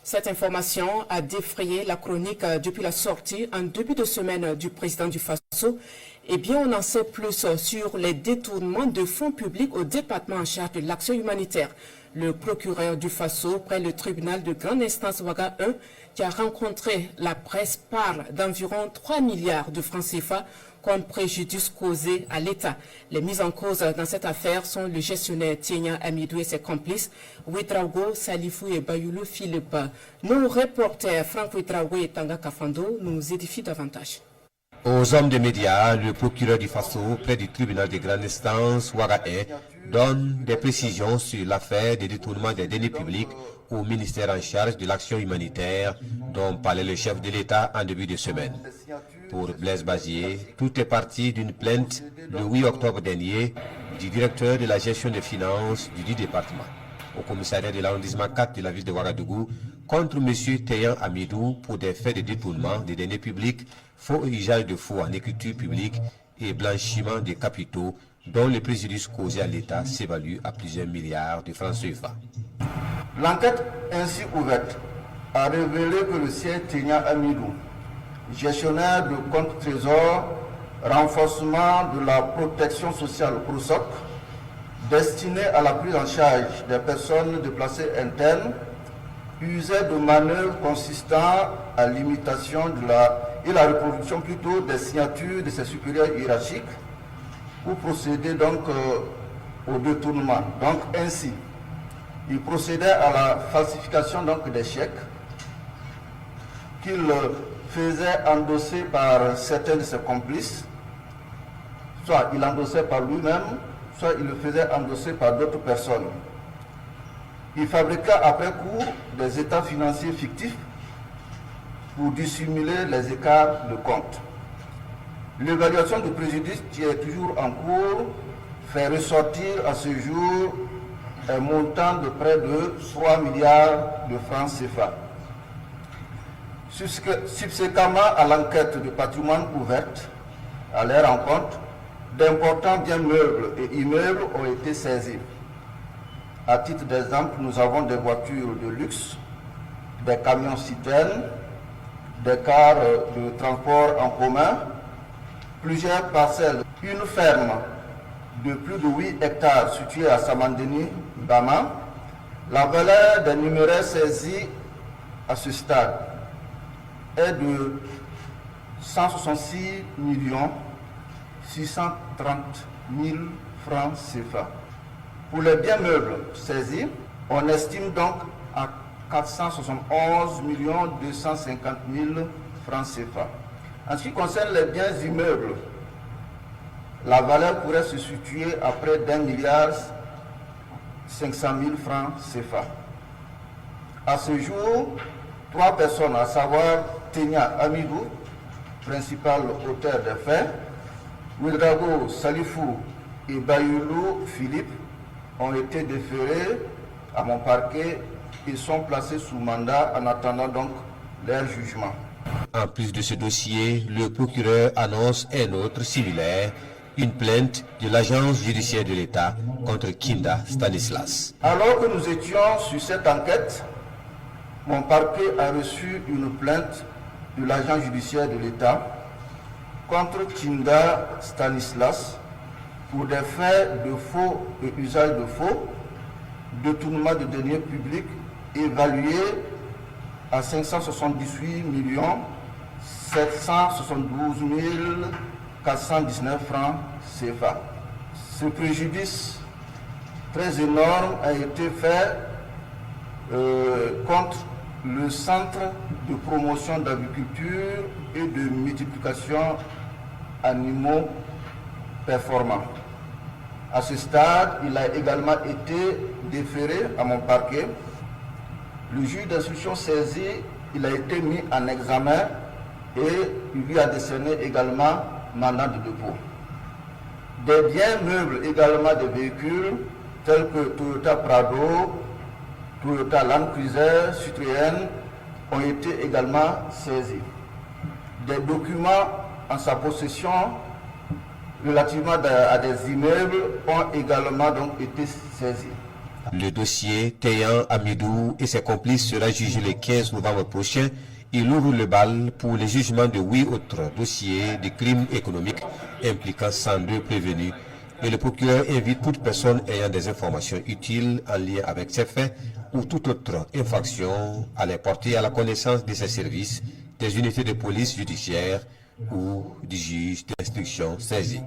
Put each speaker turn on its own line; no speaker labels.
Cette information a défrayé la chronique depuis la sortie en début de semaine du président du Faso. Eh bien, on en sait plus sur les détournements de fonds publics au département en charge de l'action humanitaire. Le procureur du Faso, près le tribunal de grande instance Ouaga 1, qui a rencontré la presse, parle d'environ 3 milliards de francs CFA comme préjudice causé à l'État. Les mises en cause dans cette affaire sont le gestionnaire Tienya Amidou et ses complices, Ouedraogo, Salifou et Bayoulou Philippe. Nos reporters Franck Ouedraogo et Tanga Kafando nous édifient davantage.
Aux hommes des médias, le procureur du Faso, près du tribunal de grande instance Ouaga 1, donne des précisions sur l'affaire des détournements des deniers publics au ministère en charge de l'action humanitaire dont parlait le chef de l'État en début de semaine. Pour Blaise Bazier, tout est parti d'une plainte le 8 octobre dernier du directeur de la gestion des finances du dit département au commissariat de l'arrondissement 4 de la ville de Ouagadougou contre M. Teyan Amidou pour des faits de détournement des deniers publics, faux usage de faux en écriture publique et blanchiment des capitaux dont le préjudice causé à l'État s'évalue à plusieurs milliards de francs CFA.
L'enquête ainsi ouverte a révélé que le sieur Teyan Amidou, gestionnaire de compte trésor, renforcement de la protection sociale PROSOC, destiné à la prise en charge des personnes déplacées internes, usait de manœuvres consistant à l'imitation et la reproduction plutôt des signatures de ses supérieurs hiérarchiques pour procéder donc au détournement. Donc ainsi, il procédait à la falsification donc des chèques qu'il faisait endosser par certains de ses complices, soit il endossait par lui-même, soit il le faisait endosser par d'autres personnes. Il fabriqua après coup des états financiers fictifs pour dissimuler les écarts de compte. L'évaluation du préjudice qui est toujours en cours fait ressortir à ce jour un montant de près de 3 milliards de francs CFA. Subséquemment à l'enquête de patrimoine ouverte, à leur rencontre, d'importants biens meubles et immeubles ont été saisis. À titre d'exemple, nous avons des voitures de luxe, des camions citernes, des cars de transport en commun, plusieurs parcelles, une ferme de plus de 8 hectares située à Samandeni, Bama. La valeur des numéraires saisis à ce stade est de 166 630 000 francs CFA. Pour les biens meubles saisis, on estime donc à 471 250 000 francs CFA. En ce qui concerne les biens immeubles, la valeur pourrait se situer à près d'1 milliard 500 000 francs CFA. À ce jour, 3 personnes, à savoir Teyan Amidou, principal auteur des faits, Ouedraogo, Salifou et Bayoulou Philippe, ont été déférés à mon parquet et sont placés sous mandat en attendant donc leur jugement.
En plus de ce dossier, le procureur annonce un autre similaire, une plainte de l'agence judiciaire de l'État contre Kinda Stanislas.
Alors que nous étions sur cette enquête, mon parquet a reçu une plainte de l'agence judiciaire de l'État contre Kinda Stanislas pour des faits de faux et usage de faux, détournement de deniers publics évalués à 578 772 419 francs CFA. Ce préjudice très énorme a été fait contre le Centre de promotion d'agriculture et de multiplication animaux performants. À ce stade, il a également été déféré à mon parquet. Le juge d'instruction saisi, il a été mis en examen et il lui a décerné également mandat de dépôt. Des biens meubles également des véhicules tels que Toyota Prado, Toyota Land Cruiser, Citroën ont été également saisis. Des documents en sa possession relativement à des immeubles ont également donc été saisis.
Le dossier Théan Amidou et ses complices sera jugé le 15 novembre prochain. Il ouvre le bal pour le jugement de 8 autres dossiers de crimes économiques impliquant 102 prévenus. Et le procureur invite toute personne ayant des informations utiles en lien avec ces faits ou toute autre infraction à les porter à la connaissance de ses services, des unités de police judiciaire ou du juge d'instruction saisi.